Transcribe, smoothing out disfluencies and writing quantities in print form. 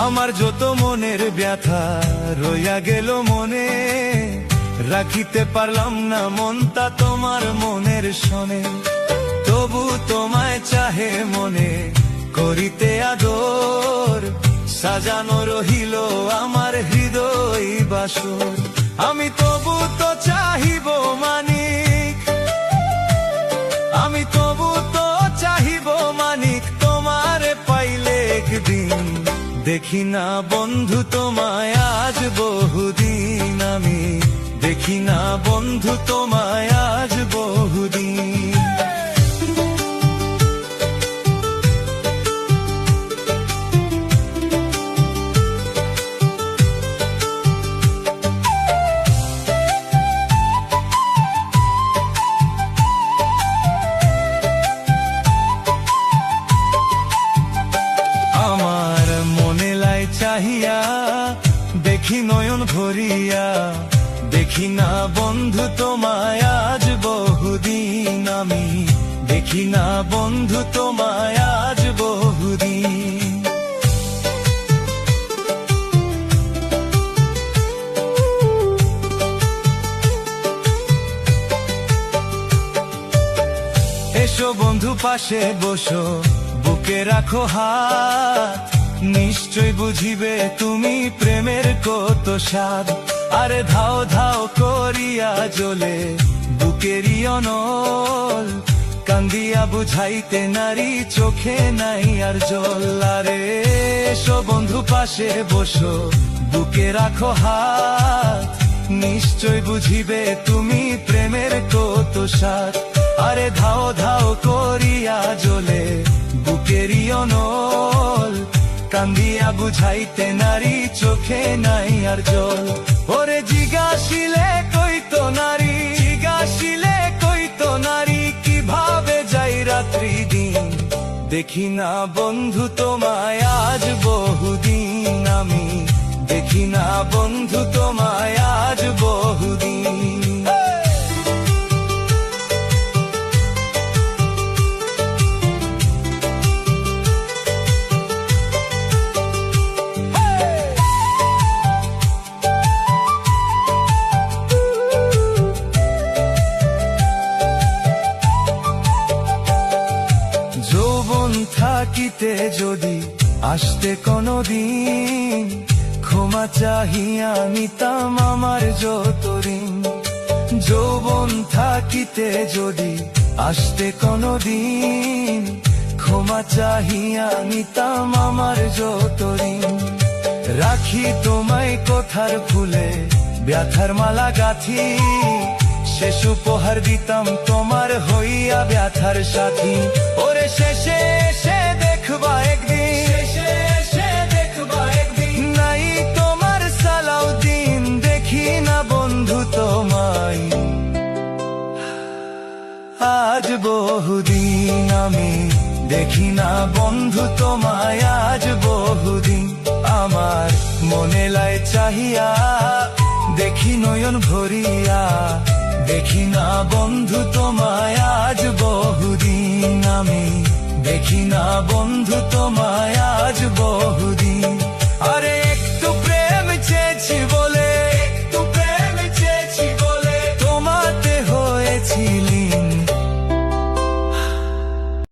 আমার যত মনের ব্যথা রইয়া গেল মনে, রাখিতে পারলাম না মনটা তোমার মনের শোনে। তবু তোমায় চাহে মনে করিতে আদর, সাজানো রহিল আমার হৃদয় বাসর। আমি তবু তো চাহিব মানিক, আমি তবু তো চাহিব মানিক, তোমারে পাইলে একদিন। দেখি না বন্ধু তোমায় আজ বহুদিন, আমি দেখি না বন্ধু তোমায় আজ বহুদিন। আমার মনে লাই চাহিয়া দেখি নয়ন ভরিয়া, দেখি না বন্ধু তোমায় আজ বহুদিন, আমি দেখি না বন্ধু তোমায় আজ বহুদিন। এসো বন্ধু পাশে বসো, বুকে রাখো হাত, নিশ্চয় বুঝিবে তুমি প্রেমের কত স্বাদ। আরে ধাও ধাও করিয়া জ্বলে বুকেরই অনল, কান্দিয়া বুঝাইতে নারী চোখে নাই আর জল। আরে এসো বন্ধু পাশে বসো, বুকে রাখো হাত, নিশ্চয় বুঝিবে তুমি প্রেমের কত স্বাদ। আরে ধাও ধাও করিয়া জ্বলে বুকেরই অনল, কান্দিয়া বুঝাইতে নারী চোখে নাই আর জল। ওরে জিজ্ঞাসিলে কইতো নারী, জিজ্ঞাসিলে কইতো নারী, কিভাবে যাই রাত্রি দিন। দেখি না বন্ধু তোমায় আজ বহুদিন, আমি দেখি না বন্ধু তোমায় আজ বহুদিন। যৌবন থাকিতে যদি আসতে কোনদিন, ক্ষমা চাহিয়া নিতাম আমার যত ঋণ। যৌবন থাকিতে যদি আসতে কোনদিন, ক্ষমা চাহিয়া নিতাম আমার যত ঋণ। রাখি তোমায় কথার ফুলে ব্যথার মালা গাথি, শেষ উপহার দিতাম তোমার হইয়া ব্যথার সাথী। ওরে শেষে এসে দেখবা একদিন, শেষে এসে দেখবা একদিন, নাই তোমার সালাও দিন। দেখি না বন্ধু তোমায় আজ বহুদিন, আমি দেখি না বন্ধু তোমায় আজ বহুদিন। আমার মনে লাই চাহিয়া দেখি নয়ন ভরিয়া, দেখি না বন্ধু তোমায় আজ বহুদিন, আমি দেখি না বন্ধু তোমায় আজ বহুদিন।